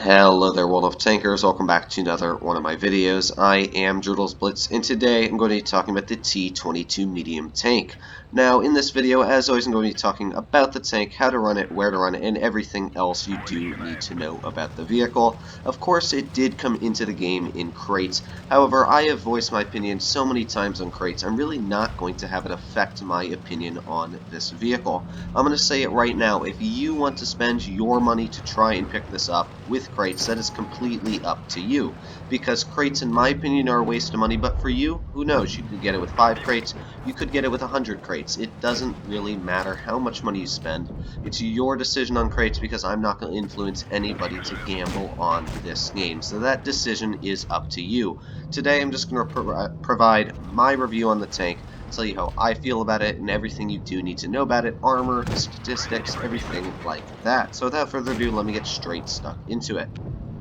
Hello there, world of tankers. Welcome back to another one of my videos. I am Blitz, and today I'm going to be talking about the T-22 medium tank. Now, in this video, as always, I'm going to be talking about the tank, how to run it, where to run it, and everything else you do need to know about the vehicle. Of course, it did come into the game in crates. However, I have voiced my opinion so many times on crates, I'm really not going to have it affect my opinion on this vehicle. I'm going to say it right now, if you want to spend your money to try and pick this up with crates, that is completely up to you, because crates in my opinion are a waste of money. But for you, who knows, you could get it with 5 crates, you could get it with 100 crates. It doesn't really matter how much money you spend. It's your decision on crates, because I'm not going to influence anybody to gamble on this game, so that decision is up to you. Today I'm just going to provide my review on the tank, tell you how I feel about it and everything you do need to know about it, armor, statistics, everything like that. So without further ado, let me get straight stuck into it.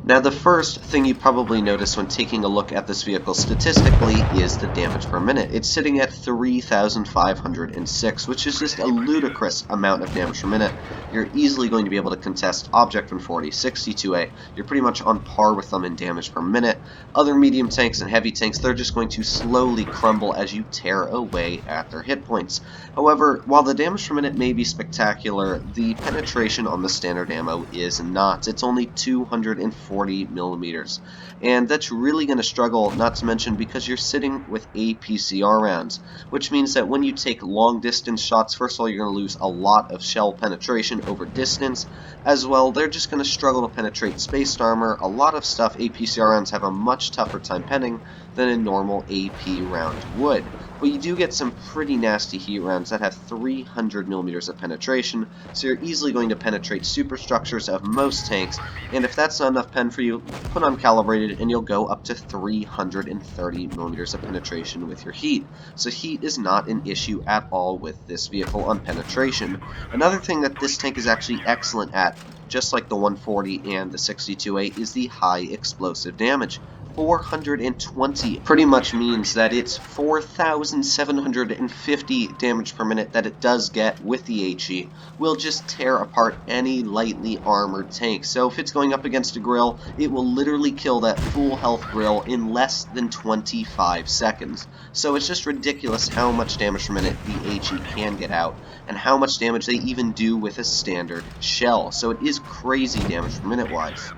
Now, the first thing you probably notice when taking a look at this vehicle statistically is the damage per minute. It's sitting at 3,506, which is just a ludicrous amount of damage per minute. You're easily going to be able to contest Object 140, 62A. You're pretty much on par with them in damage per minute. Other medium tanks and heavy tanks, they're just going to slowly crumble as you tear away at their hit points. However, while the damage per minute may be spectacular, the penetration on the standard ammo is not. It's only 240 millimeters, and that's really going to struggle, not to mention because you're sitting with APCR rounds, which means that when you take long distance shots, first of all, you're going to lose a lot of shell penetration over distance. As well, they're just going to struggle to penetrate spaced armor. A lot of stuff APCR rounds have a much tougher time penning than a normal AP round would. But you do get some pretty nasty heat rounds that have 300 millimeters of penetration, so you're easily going to penetrate superstructures of most tanks, and if that's not enough pen for you, put on calibrated and you'll go up to 330 millimeters of penetration with your heat. So heat is not an issue at all with this vehicle on penetration. Another thing that this tank is actually excellent at, just like the 140 and the 62A, is the high explosive damage. 420 pretty much means that it's 4,750 damage per minute that it does get with the HE will just tear apart any lightly armored tank. So if it's going up against a grill, it will literally kill that full health grill in less than 25 seconds. So it's just ridiculous how much damage per minute the HE can get out, and how much damage they even do with a standard shell. So it is crazy damage per minute wise.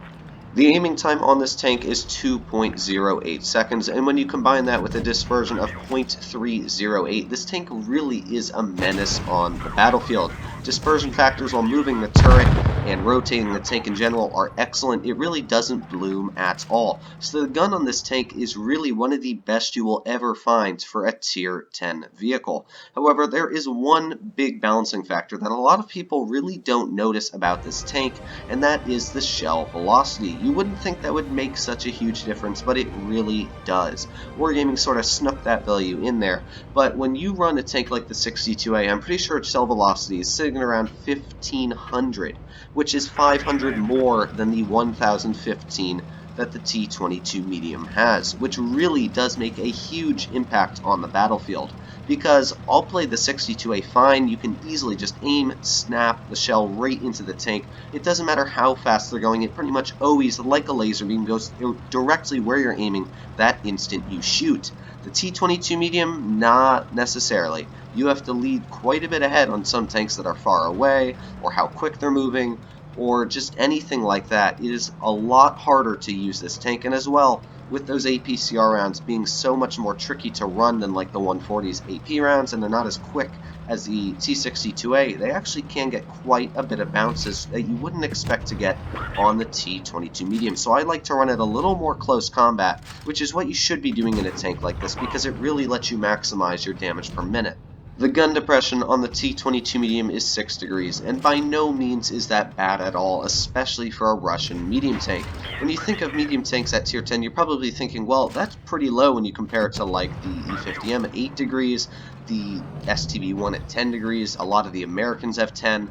The aiming time on this tank is 2.08 seconds, and when you combine that with a dispersion of 0.308, this tank really is a menace on the battlefield. Dispersion factors while moving the turret and rotating the tank in general are excellent. It really doesn't bloom at all. So the gun on this tank is really one of the best you will ever find for a tier 10 vehicle. However, there is one big balancing factor that a lot of people really don't notice about this tank, and that is the shell velocity. You wouldn't think that would make such a huge difference, but it really does. Wargaming sort of snuck that value in there, but when you run a tank like the 62A, I'm pretty sure its shell velocity is sitting around 1,500, which is 500 more than the 1,015 that the T-22 medium has, which really does make a huge impact on the battlefield. Because I'll play the 62A fine, you can easily just aim, snap the shell right into the tank. It doesn't matter how fast they're going, it pretty much always, like a laser beam, goes directly where you're aiming that instant you shoot. The T-22 medium, not necessarily. You have to lead quite a bit ahead on some tanks that are far away, or how quick they're moving, or just anything like that. It is a lot harder to use this tank, and as well, with those APCR rounds being so much more tricky to run than like the 140's AP rounds, and they're not as quick as the T-62A, they actually can get quite a bit of bounces that you wouldn't expect to get on the T-22 medium. So I like to run it a little more close combat, which is what you should be doing in a tank like this, because it really lets you maximize your damage per minute. The gun depression on the T-22 medium is 6 degrees, and by no means is that bad at all, especially for a Russian medium tank. When you think of medium tanks at tier 10, you're probably thinking, well, that's pretty low when you compare it to like the E50M at 8 degrees, the STB-1 at 10 degrees, a lot of the Americans have 10.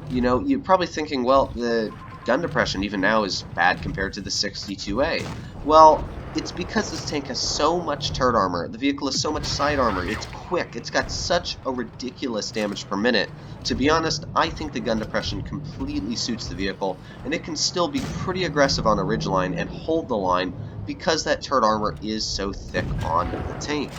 You know, you're probably thinking, well, the gun depression even now is bad compared to the 62A. Well, it's because this tank has so much turret armor, the vehicle has so much side armor, it's quick, it's got such a ridiculous damage per minute. To be honest, I think the gun depression completely suits the vehicle, and it can still be pretty aggressive on a ridgeline and hold the line because that turret armor is so thick on the tank.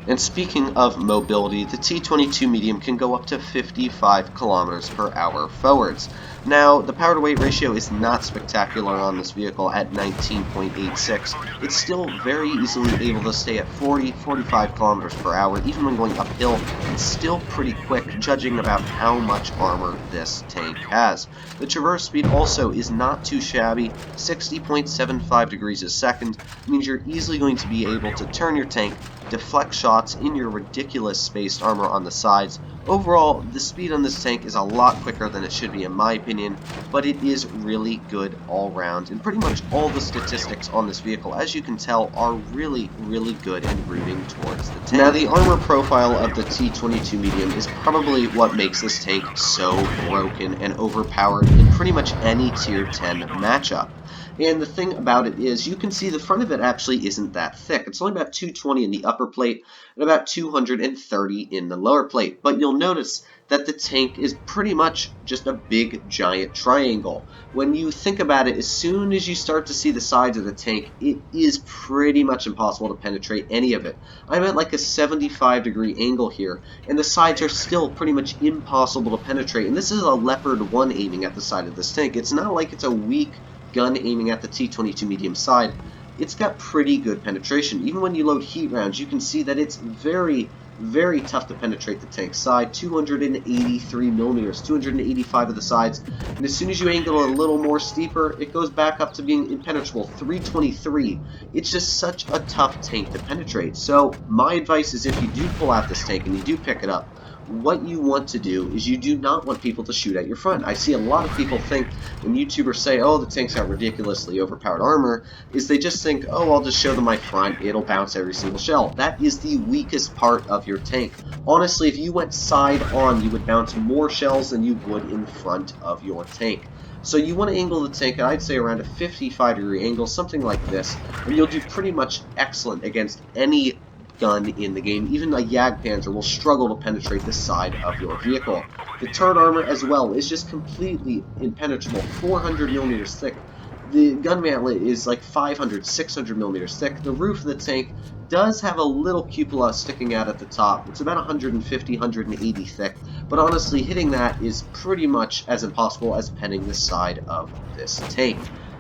And speaking of mobility, the T-22 medium can go up to 55 kilometers per hour forwards. Now, the power to weight ratio is not spectacular on this vehicle at 19.86. It's still very easily able to stay at 45 kilometers per hour, even when going uphill. It's still pretty quick, judging about how much armor this tank has. The traverse speed also is not too shabby. 60.75 degrees a second means you're easily going to be able to turn your tank, deflect shots in your ridiculous spaced armor on the sides. Overall, the speed on this tank is a lot quicker than it should be in my opinion, but it is really good all round, and pretty much all the statistics on this vehicle, as you can tell, are really good and rooting towards the tank. Now, the armor profile of the T-22 medium is probably what makes this tank so broken and overpowered in pretty much any tier 10 matchup. And the thing about it is, you can see the front of it actually isn't that thick. It's only about 220 in the upper plate and about 230 in the lower plate. But you'll notice that the tank is pretty much just a big, giant triangle. When you think about it, as soon as you start to see the sides of the tank, it is pretty much impossible to penetrate any of it. I'm at like a 75-degree angle here, and the sides are still pretty much impossible to penetrate. And this is a Leopard 1 aiming at the side of this tank. It's not like it's a weak gun aiming at the T-22 medium side. It's got pretty good penetration. Even when you load heat rounds, you can see that it's very tough to penetrate the tank side. 283 millimeters, 285 of the sides, and as soon as you angle it a little more steeper, it goes back up to being impenetrable. 323. It's just such a tough tank to penetrate. So my advice is, if you do pull out this tank and you do pick it up, what you want to do is you do not want people to shoot at your front. I see a lot of people think when YouTubers say, oh, the tank's got ridiculously overpowered armor, is they just think, oh, I'll just show them my front, it'll bounce every single shell. That is the weakest part of your tank. Honestly, if you went side on, you would bounce more shells than you would in front of your tank. So you want to angle the tank, I'd say around a 55-degree angle, something like this, and you'll do pretty much excellent against any gun in the game. Even a Jagdpanzer will struggle to penetrate the side of your vehicle. The turret armor as well is just completely impenetrable, 400 millimeters thick. The gun mantlet is like 500, 600 millimeters thick. The roof of the tank does have a little cupola sticking out at the top. It's about 150, 180 thick, but honestly, hitting that is pretty much as impossible as penning the side of this tank.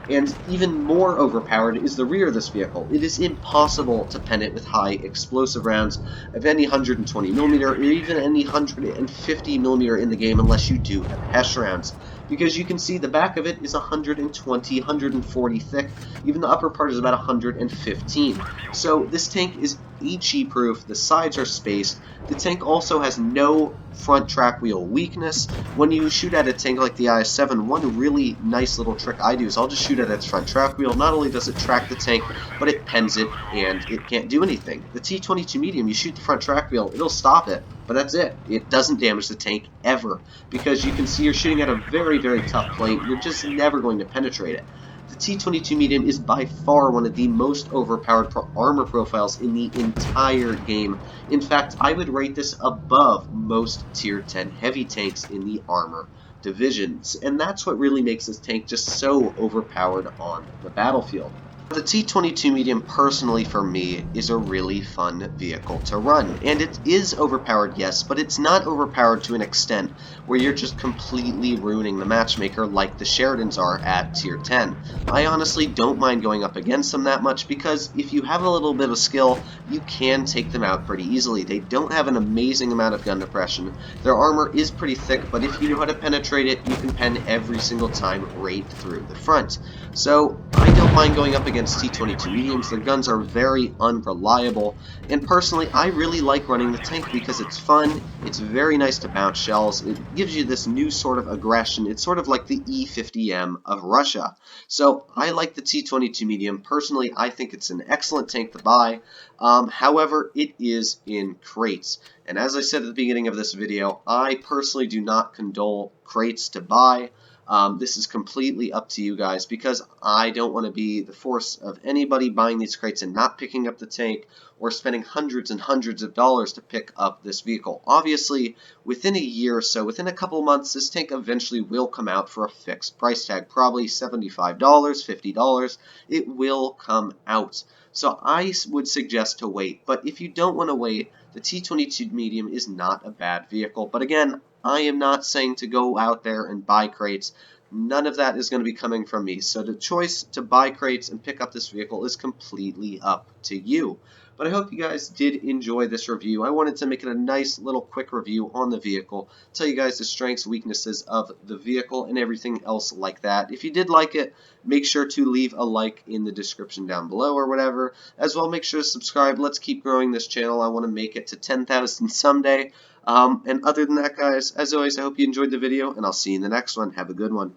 And even more overpowered is the rear of this vehicle. It is impossible to pen it with high explosive rounds of any 120mm or even any 150mm in the game unless you do have HESH rounds. Because you can see the back of it is 120, 140 thick. Even the upper part is about 115. So this tank is HE proof, the sides are spaced. The tank also has no front track wheel weakness. When you shoot at a tank like the IS-7, one really nice little trick I do is I'll just shoot at its front track wheel. Not only does it track the tank, but it pens it and it can't do anything. The T-22 medium, you shoot the front track wheel, it'll stop it, but that's it. It doesn't damage the tank ever, because you can see you're shooting at a very tough plate. You're just never going to penetrate it. The T-22 medium is by far one of the most overpowered armor profiles in the entire game. In fact, I would rate this above most tier 10 heavy tanks in the armor divisions, and that's what really makes this tank just so overpowered on the battlefield. The T-22 medium, personally for me, is a really fun vehicle to run, and it is overpowered, yes, but it's not overpowered to an extent where you're just completely ruining the matchmaker like the Sheridans are at tier 10. I honestly don't mind going up against them that much, because if you have a little bit of skill, you can take them out pretty easily. They don't have an amazing amount of gun depression. Their armor is pretty thick, but if you know how to penetrate it, you can pen every single time right through the front. So I don't mind going up against T-22 mediums. Their guns are very unreliable, and personally I really like running the tank because it's fun, it's very nice to bounce shells, it gives you this new sort of aggression. It's sort of like the E50M of Russia. So I like the T-22 medium. Personally, I think it's an excellent tank to buy. However, it is in crates, and as I said at the beginning of this video, I personally do not condone crates to buy. This is completely up to you guys, because I don't want to be the force of anybody buying these crates and not picking up the tank, or spending hundreds and hundreds of dollars to pick up this vehicle. Obviously, within a year or so, within a couple months, this tank eventually will come out for a fixed price tag, probably $75, $50. It will come out. So I would suggest to wait, but if you don't want to wait, the T-22 medium is not a bad vehicle. But again, I am not saying to go out there and buy crates. None of that is going to be coming from me. So the choice to buy crates and pick up this vehicle is completely up to you. But I hope you guys did enjoy this review. I wanted to make it a nice little quick review on the vehicle, tell you guys the strengths, weaknesses of the vehicle, and everything else like that. If you did like it, make sure to leave a like in the description down below or whatever. As well, make sure to subscribe. Let's keep growing this channel. I want to make it to 10,000 someday. And other than that, guys, as always, I hope you enjoyed the video, and I'll see you in the next one. Have a good one.